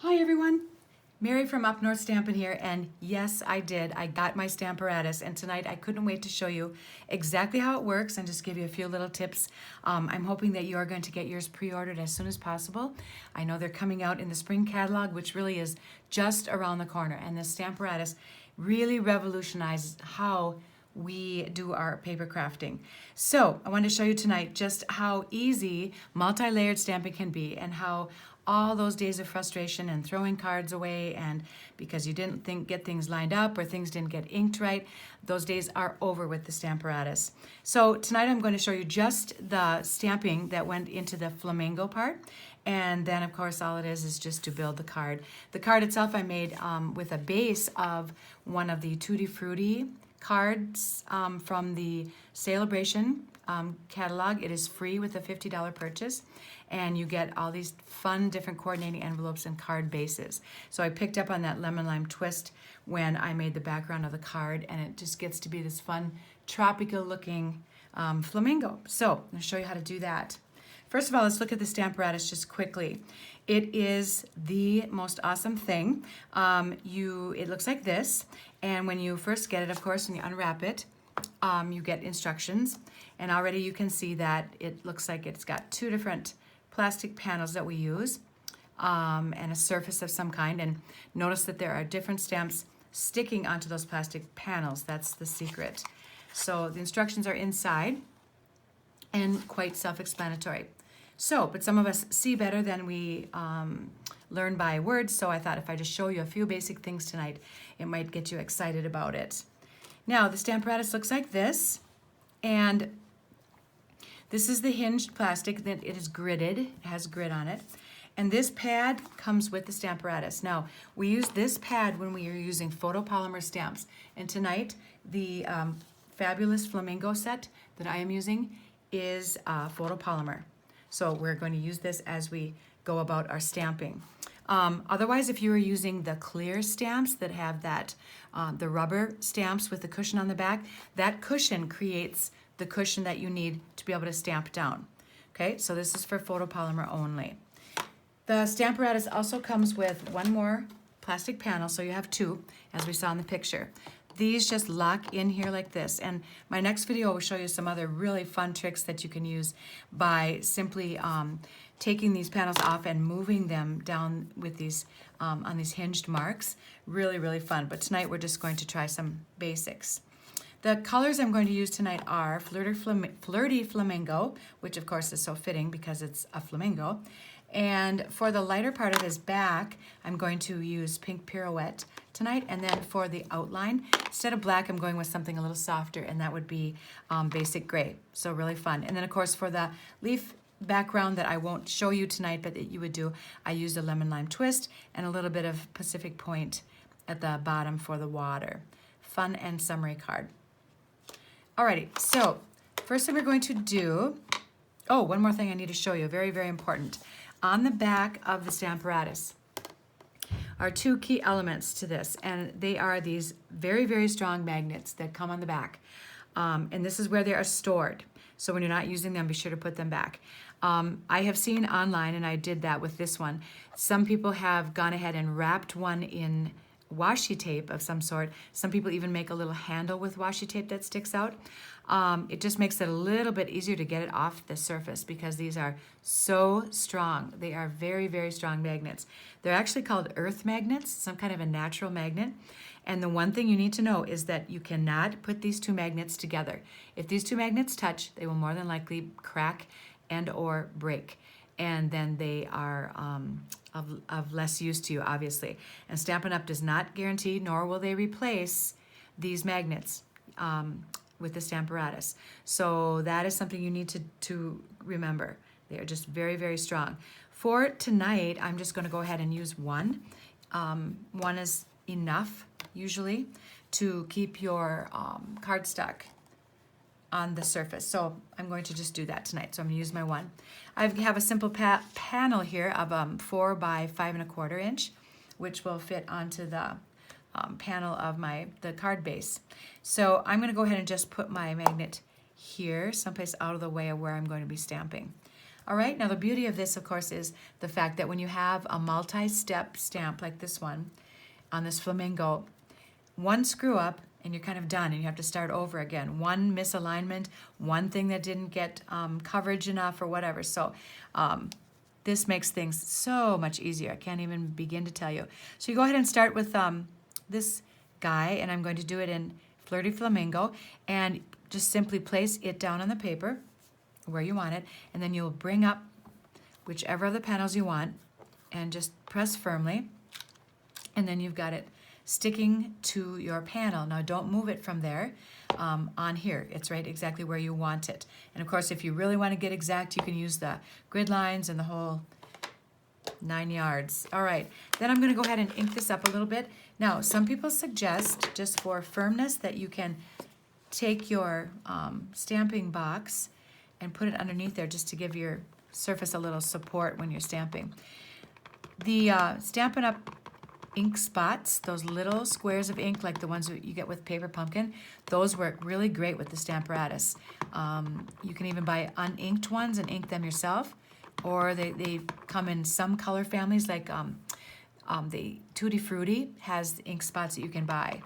Hi everyone, Mary from Up North Stampin' here, and yes, I did. I got my Stamparatus, and tonight I couldn't wait to show you exactly how it works and just give you a few little tips. I'm hoping that you are going to get yours pre-ordered as soon as possible. I know they're coming out in the spring catalog, which really is just around the corner, and the Stamparatus really revolutionizes how we do our paper crafting. So I wanted to show you tonight just how easy multi-layered stamping can be and how all those days of frustration and throwing cards away and because you didn't get things lined up or things didn't get inked right, those days are over with the Stamparatus. So tonight I'm going to show you just the stamping that went into the Flamingo part, and then of course all it is just to build the card. The card itself I made with a base of one of the Tutti Frutti cards from the Celebration catalog. It is free with a $50 purchase, and you get all these fun different coordinating envelopes and card bases. So I picked up on that lemon lime twist when I made the background of the card, and it just gets to be this fun tropical looking flamingo. So I'm going to show you how to do that. First of all, let's look at the Stamparatus just quickly. It is the most awesome thing. It looks like this, and when you first get it, of course, when you unwrap it, you get instructions, and already you can see that it looks like it's got two different plastic panels that we use and a surface of some kind, and notice that there are different stamps sticking onto those plastic panels. That's the secret. So the instructions are inside and quite self-explanatory. So, but some of us see better than we learn by words, so I thought if I just show you a few basic things tonight, it might get you excited about it. Now, the Stamparatus looks like this, and this is the hinged plastic that it is gridded. It has grid on it. And this pad comes with the Stamparatus. Now, we use this pad when we are using photopolymer stamps. And tonight, the fabulous Flamingo set that I am using is photopolymer. So we're going to use this as we go about our stamping. Otherwise, if you are using the clear stamps that have that, the rubber stamps with the cushion on the back, that cushion creates the cushion that you need to be able to stamp down. Okay, so this is for photopolymer only. The Stamparatus also comes with one more plastic panel, so you have two, as we saw in the picture. These just lock in here like this, and my next video will show you some other really fun tricks that you can use by simply taking these panels off and moving them down with these on these hinged marks. Really, really fun, but tonight we're just going to try some basics. The colors I'm going to use tonight are Flirty Flamingo, which of course is so fitting because it's a flamingo. And for the lighter part of his back, I'm going to use Pink Pirouette tonight. And then for the outline, instead of black, I'm going with something a little softer, and that would be Basic Gray. So really fun. And then of course for the leaf background that I won't show you tonight, but that you would do, I used a lemon lime twist and a little bit of Pacific Point at the bottom for the water. Fun and summery card. Alrighty, so first thing we're going to do, oh, one more thing I need to show you, very, very important. On the back of the Stamparatus are two key elements to this, and they are these very, very strong magnets that come on the back. And this is where they are stored. So when you're not using them, be sure to put them back. I have seen online, and I did that with this one, some people have gone ahead and wrapped one in washi tape of some sort. Some people even make a little handle with washi tape that sticks out. It just makes it a little bit easier to get it off the surface because these are so strong. They are very, very strong magnets. They're actually called earth magnets, some kind of a natural magnet. And the one thing you need to know is that you cannot put these two magnets together. If these two magnets touch, they will more than likely crack and or break. And then they are of less use to you, obviously. And Stampin' Up! Does not guarantee, nor will they replace these magnets with the Stamparatus. So that is something you need to remember. They are just very, very strong. For tonight, I'm just going to go ahead and use one. One is enough, usually, to keep your cardstock on the surface. So I'm going to just do that tonight. So I'm going to use my one. I have a simple panel here of 4 by 5 1/4 inch, which will fit onto the panel of the card base. So I'm going to go ahead and just put my magnet here, someplace out of the way of where I'm going to be stamping. All right, now the beauty of this, of course, is the fact that when you have a multi-step stamp like this one on this flamingo, one screw up and you're kind of done and you have to start over again. One misalignment, one thing that didn't get coverage enough or whatever. So this makes things so much easier. I can't even begin to tell you. So you go ahead and start with this guy, and I'm going to do it in Flirty Flamingo, and just simply place it down on the paper where you want it, and then you'll bring up whichever of the panels you want and just press firmly, and then you've got it sticking to your panel. Now don't move it from there on here. It's right exactly where you want it. And of course, if you really want to get exact, you can use the grid lines and the whole 9 yards. All right, then I'm going to go ahead and ink this up a little bit. Now, some people suggest, just for firmness, that you can take your stamping box and put it underneath there just to give your surface a little support when you're stamping. The Stampin' Up! Ink spots, those little squares of ink like the ones that you get with Paper Pumpkin, those work really great with the Stamparatus. You can even buy uninked ones and ink them yourself, or they come in some color families, like the Tutti Frutti has ink spots that you can buy.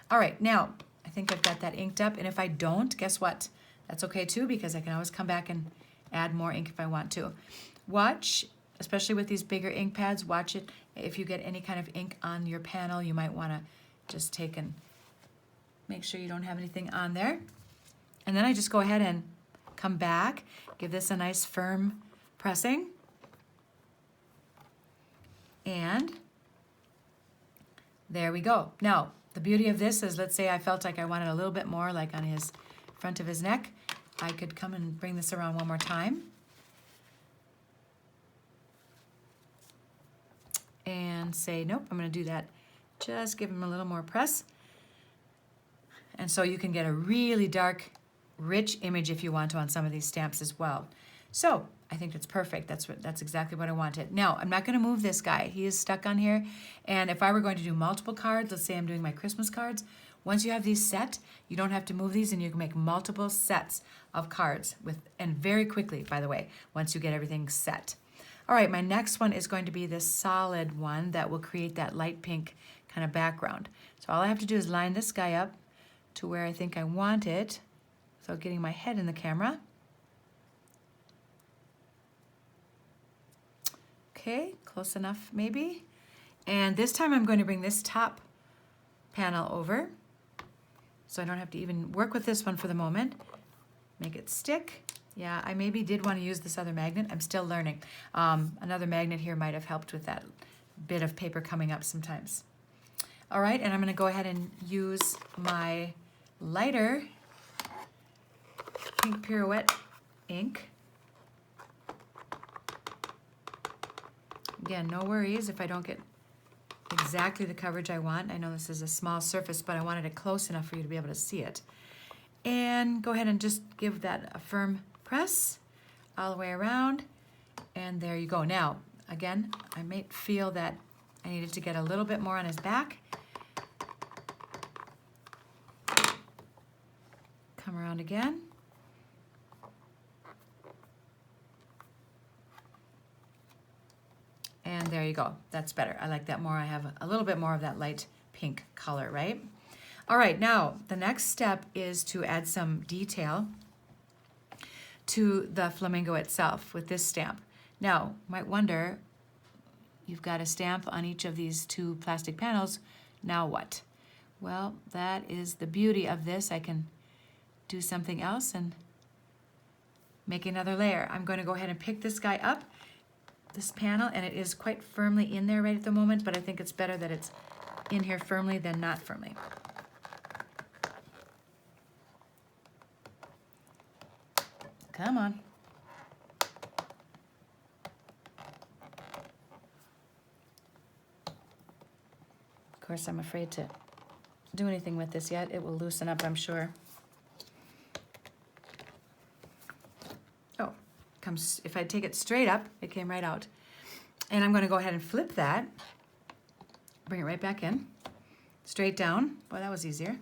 All right, now I think I've got that inked up, and if I don't, guess what? That's okay too, because I can always come back and add more ink if I want to. Watch, especially with these bigger ink pads, watch it. If you get any kind of ink on your panel, you might want to just take and make sure you don't have anything on there. And then I just go ahead and come back, give this a nice firm pressing. And there we go. Now, the beauty of this is, let's say I felt like I wanted a little bit more, like on his front of his neck. I could come and bring this around one more time. And say, nope, I'm going to do that. Just give him a little more press. And so you can get a really dark, rich image if you want to on some of these stamps as well. So I think that's perfect. That's exactly what I wanted. Now, I'm not going to move this guy. He is stuck on here. And if I were going to do multiple cards, let's say I'm doing my Christmas cards, once you have these set, you don't have to move these, and you can make multiple sets of cards and very quickly, by the way, once you get everything set. All right, my next one is going to be this solid one that will create that light pink kind of background. So all I have to do is line this guy up to where I think I want it, without getting my head in the camera. Okay, close enough maybe. And this time I'm going to bring this top panel over, so I don't have to even work with this one for the moment. Make it stick. Yeah, I maybe did want to use this other magnet. I'm still learning. Another magnet here might have helped with that bit of paper coming up sometimes. All right, and I'm going to go ahead and use my lighter pink pirouette ink. Again, no worries if I don't get exactly the coverage I want. I know this is a small surface, but I wanted it close enough for you to be able to see it. And go ahead and just give that a firm press all the way around, and there you go. Now, again, I might feel that I needed to get a little bit more on his back. Come around again. And there you go. That's better. I like that more. I have a little bit more of that light pink color, right? All right, now the next step is to add some detail to the flamingo itself with this stamp. Now, you might wonder, you've got a stamp on each of these two plastic panels, now what? Well, that is the beauty of this. I can do something else and make another layer. I'm going to go ahead and pick this guy up, this panel, and it is quite firmly in there right at the moment, but I think it's better that it's in here firmly than not firmly. Come on. Of course, I'm afraid to do anything with this yet. It will loosen up, I'm sure. Oh, comes, if I take it straight up, it came right out. And I'm going to go ahead and flip that, bring it right back in, straight down. Boy, that was easier.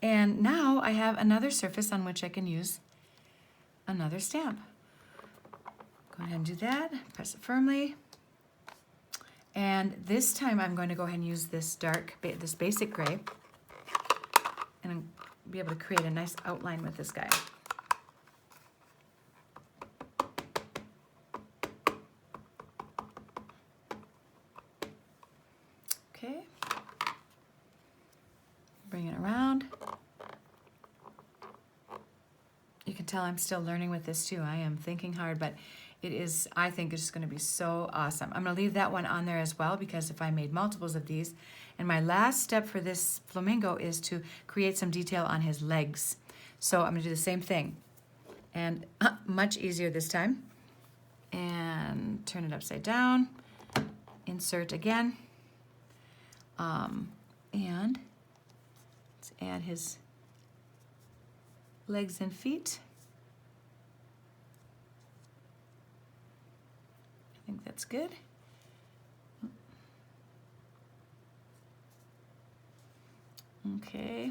And now I have another surface on which I can use another stamp. Go ahead and do that. Press it firmly. And this time I'm going to go ahead and use this this basic gray, and be able to create a nice outline with this guy. Okay. Bring it around. You can tell I'm still learning with this too. I am thinking hard, but it is, I think it's going to be so awesome. I'm going to leave that one on there as well, because if I made multiples of these, and my last step for this flamingo is to create some detail on his legs. So I'm going to do the same thing, and much easier this time. And turn it upside down, insert again, and let's add his legs and feet. I think that's good. Okay.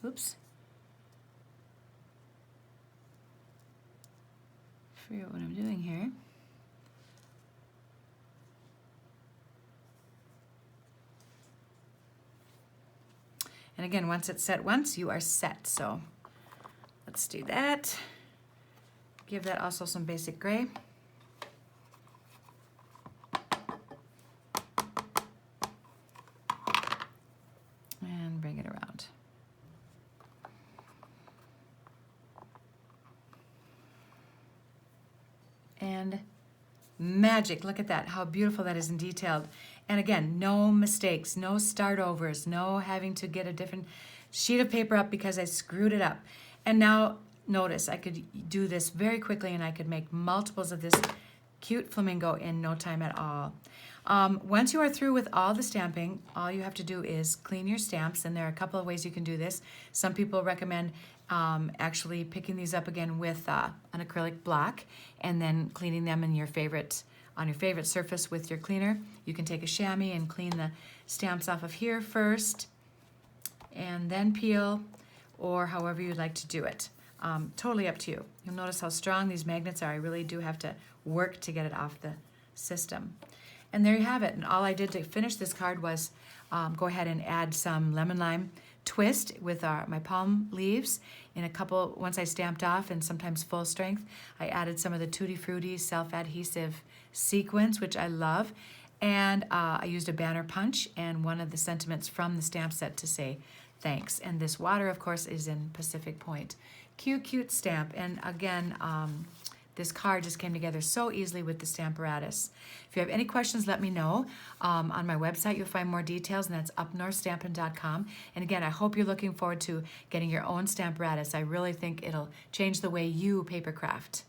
Oops. Forget what I'm doing here. And again, once it's set once, you are set. So let's do that. Give that also some basic gray. And bring it around. And magic, look at that, how beautiful that is in detailed. And again, no mistakes, no start overs, no having to get a different sheet of paper up because I screwed it up. And now notice I could do this very quickly, and I could make multiples of this cute flamingo in no time at all. Once you are through with all the stamping, all you have to do is clean your stamps, and there are a couple of ways you can do this. Some people recommend actually picking these up again with an acrylic block and then cleaning them in your favorite surface with your cleaner. You can take a chamois and clean the stamps off of here first and then peel, or however you'd like to do it. Totally up to you. You'll notice how strong these magnets are. I really do have to work to get it off the system. And there you have it. And all I did to finish this card was go ahead and add some lemon lime twist with my palm leaves in a couple, once I stamped off, and sometimes full strength. I added some of the Tutti Frutti self-adhesive sequins, which I love. And I used a banner punch and one of the sentiments from the stamp set to say thanks. And this water, of course, is in Pacific Point. Cute, cute stamp. And again, this card just came together so easily with the Stamparatus. If you have any questions, let me know. On my website, you'll find more details, and that's upnorthstampin.com. And again, I hope you're looking forward to getting your own Stamparatus. I really think it'll change the way you paper craft.